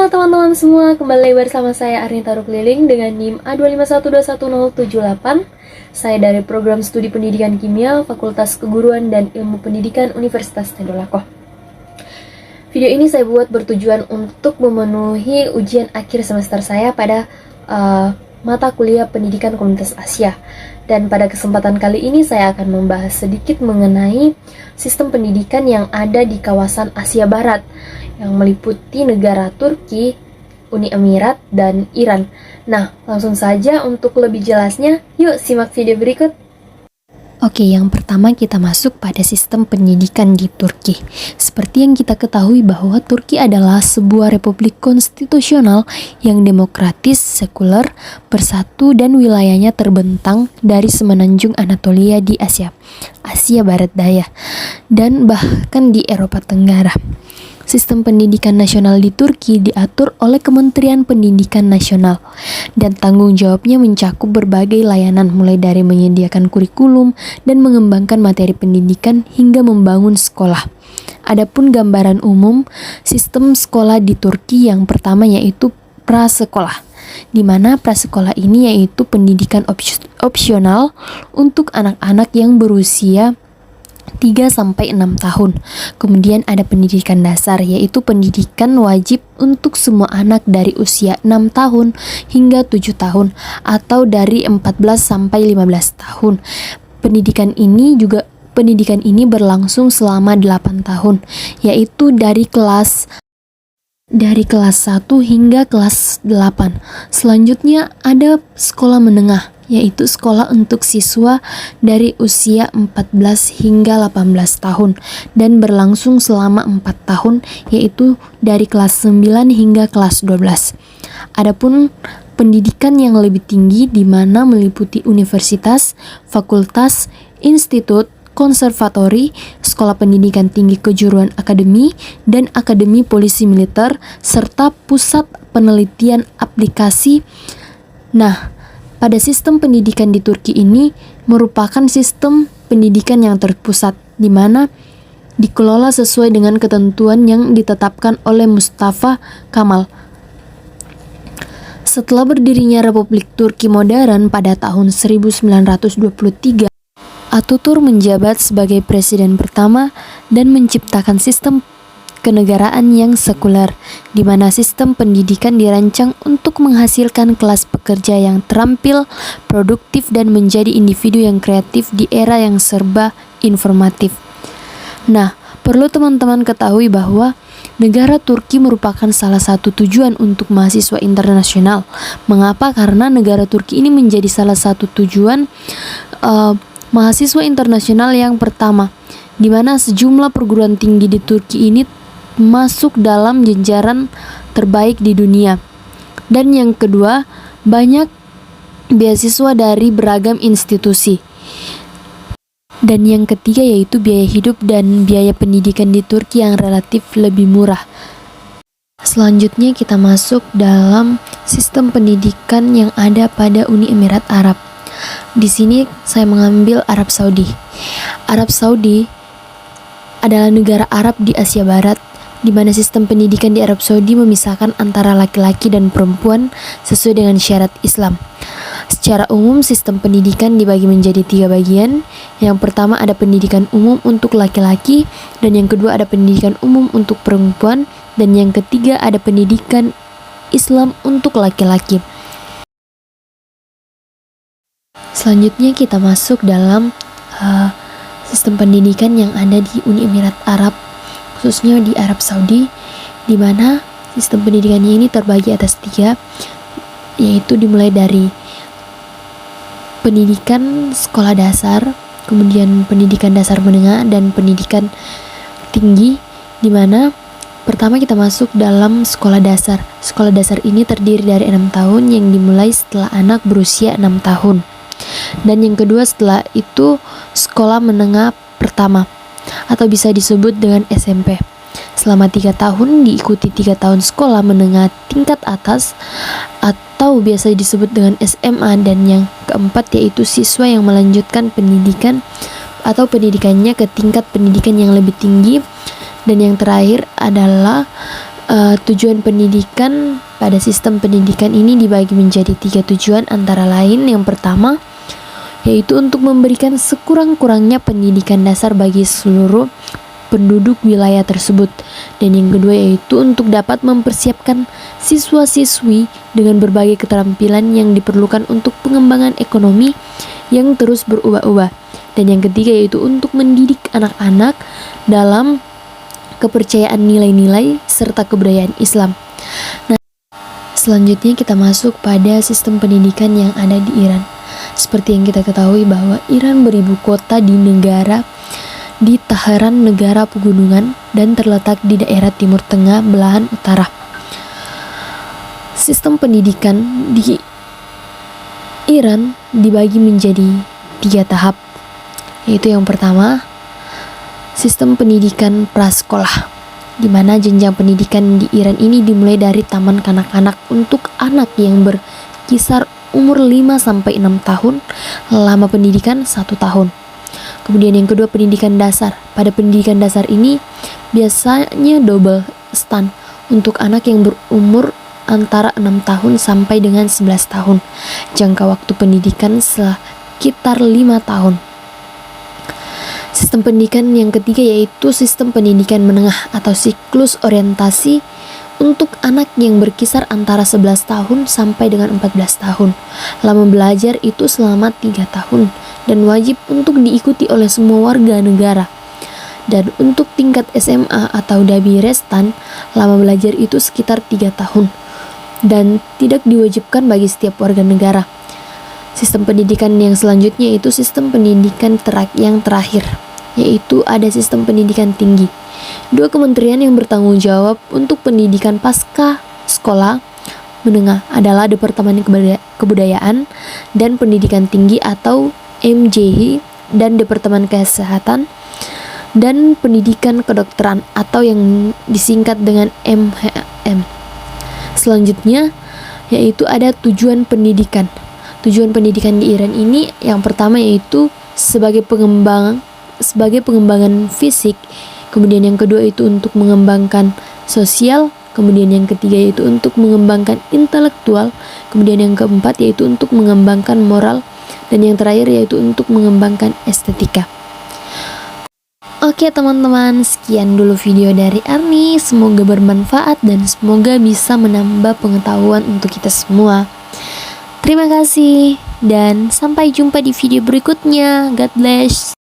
Halo teman-teman semua, kembali bersama saya Arnita Rukliling dengan NIM A251211078. Saya dari Program Studi Pendidikan Kimia, Fakultas Keguruan dan Ilmu Pendidikan Universitas Tadulako. Video ini saya buat bertujuan untuk memenuhi ujian akhir semester saya pada mata kuliah Pendidikan Komunitas Asia. Dan pada kesempatan kali ini saya akan membahas sedikit mengenai sistem pendidikan yang ada di kawasan Asia Barat yang meliputi negara Turki, Uni Emirat, dan Iran. Nah, langsung saja untuk lebih jelasnya, yuk simak video berikut. Oke, yang pertama kita masuk pada sistem pendidikan di Turki. Seperti yang kita ketahui bahwa Turki adalah sebuah republik konstitusional yang demokratis, sekuler, bersatu dan wilayahnya terbentang dari semenanjung Anatolia di Asia Barat Daya, dan bahkan di Eropa Tenggara. Sistem pendidikan nasional di Turki diatur oleh Kementerian Pendidikan Nasional dan tanggung jawabnya mencakup berbagai layanan mulai dari menyediakan kurikulum dan mengembangkan materi pendidikan hingga membangun sekolah. Adapun gambaran umum sistem sekolah di Turki yang pertama yaitu prasekolah, di mana prasekolah ini yaitu pendidikan opsional untuk anak-anak yang berusia 3-6 tahun. Kemudian ada pendidikan dasar, yaitu pendidikan wajib untuk semua anak dari usia 6 tahun hingga 7 tahun atau dari 14-15 tahun. Pendidikan ini berlangsung selama 8 tahun, yaitu dari kelas 1 hingga kelas 8. Selanjutnya ada sekolah menengah, yaitu sekolah untuk siswa dari usia 14 hingga 18 tahun dan berlangsung selama 4 tahun, yaitu dari kelas 9 hingga kelas 12. Adapun pendidikan yang lebih tinggi di mana meliputi universitas, fakultas, institut, konservatori, sekolah pendidikan tinggi kejuruan akademi, dan akademi polisi militer, serta pusat penelitian aplikasi. Nah, pada sistem pendidikan di Turki ini merupakan sistem pendidikan yang terpusat, di mana dikelola sesuai dengan ketentuan yang ditetapkan oleh Mustafa Kemal. Setelah berdirinya Republik Turki modern pada tahun 1923, Ataturk menjabat sebagai presiden pertama dan menciptakan sistem kenegaraan yang sekuler, di mana sistem pendidikan dirancang untuk menghasilkan kelas pekerja yang terampil, produktif, dan menjadi individu yang kreatif di era yang serba informatif. Nah, perlu teman-teman ketahui bahwa negara Turki merupakan salah satu tujuan untuk mahasiswa internasional. Mengapa? Karena negara Turki ini menjadi salah satu tujuan mahasiswa internasional yang pertama, di mana sejumlah perguruan tinggi di Turki ini masuk dalam jajaran terbaik di dunia. Dan yang kedua, banyak beasiswa dari beragam institusi. Dan yang ketiga yaitu biaya hidup dan biaya pendidikan di Turki yang relatif lebih murah. Selanjutnya kita masuk dalam sistem pendidikan yang ada pada Uni Emirat Arab. Di sini saya mengambil Arab Saudi. Arab Saudi adalah negara Arab di Asia Barat, di mana sistem pendidikan di Arab Saudi memisahkan antara laki-laki dan perempuan sesuai dengan syarat Islam. Secara umum, sistem pendidikan dibagi menjadi 3 bagian. Yang pertama ada pendidikan umum untuk laki-laki, dan yang kedua ada pendidikan umum untuk perempuan, dan yang ketiga ada pendidikan Islam untuk laki-laki. Selanjutnya kita masuk dalam sistem pendidikan yang ada di Uni Emirat Arab, khususnya di Arab Saudi, di mana sistem pendidikannya ini terbagi atas 3, yaitu dimulai dari pendidikan sekolah dasar, kemudian pendidikan dasar menengah, dan pendidikan tinggi, di mana pertama kita masuk dalam sekolah dasar. Sekolah dasar ini terdiri dari 6 tahun yang dimulai setelah anak berusia 6 tahun. Dan yang kedua setelah itu sekolah menengah pertama, atau bisa disebut dengan SMP. Selama 3 tahun diikuti 3 tahun sekolah menengah tingkat atas atau biasa disebut dengan SMA, dan yang keempat yaitu siswa yang melanjutkan pendidikan atau pendidikannya ke tingkat pendidikan yang lebih tinggi, dan yang terakhir adalah Tujuan pendidikan pada sistem pendidikan ini dibagi menjadi 3 tujuan, antara lain yang pertama yaitu untuk memberikan sekurang-kurangnya pendidikan dasar bagi seluruh penduduk wilayah tersebut, dan yang kedua yaitu untuk dapat mempersiapkan siswa-siswi dengan berbagai keterampilan yang diperlukan untuk pengembangan ekonomi yang terus berubah-ubah, dan yang ketiga yaitu untuk mendidik anak-anak dalam kepercayaan nilai-nilai serta kebudayaan Islam. Nah, selanjutnya kita masuk pada sistem pendidikan yang ada di Iran. Seperti yang kita ketahui bahwa Iran beribu kota di Teheran, negara pegunungan, dan terletak di daerah timur tengah belahan utara. Sistem pendidikan di Iran dibagi menjadi 3 tahap, yaitu yang pertama sistem pendidikan prasekolah, di mana jenjang pendidikan di Iran ini dimulai dari taman kanak-kanak untuk anak yang berkisar umur 5-6 tahun, lama pendidikan 1 tahun. Kemudian yang kedua pendidikan dasar. Pada pendidikan dasar ini biasanya double stan untuk anak yang berumur antara 6 tahun sampai dengan 11 tahun. Jangka waktu pendidikan sekitar 5 tahun. Sistem pendidikan yang ketiga yaitu sistem pendidikan menengah atau siklus orientasi untuk anak yang berkisar antara 11 tahun sampai dengan 14 tahun. Lama belajar itu selama 3 tahun dan wajib untuk diikuti oleh semua warga negara. Dan untuk tingkat SMA atau Dabirestan, lama belajar itu sekitar 3 tahun dan tidak diwajibkan bagi setiap warga negara. Sistem pendidikan yang selanjutnya yaitu sistem pendidikan yang terakhir, yaitu ada sistem pendidikan tinggi. 2 kementerian yang bertanggung jawab untuk pendidikan pasca sekolah menengah adalah Departemen Kebudayaan dan Pendidikan Tinggi atau MJI dan Departemen Kesehatan dan Pendidikan Kedokteran atau yang disingkat dengan MHM. Selanjutnya yaitu ada tujuan pendidikan. Tujuan pendidikan di Iran ini yang pertama yaitu sebagai pengembangan fisik, kemudian yang kedua itu untuk mengembangkan sosial, kemudian yang ketiga yaitu untuk mengembangkan intelektual, kemudian yang keempat yaitu untuk mengembangkan moral, dan yang terakhir yaitu untuk mengembangkan estetika. Oke teman-teman, sekian dulu video dari Arni. Semoga bermanfaat dan semoga bisa menambah pengetahuan untuk kita semua. Terima kasih dan sampai jumpa di video berikutnya. God bless.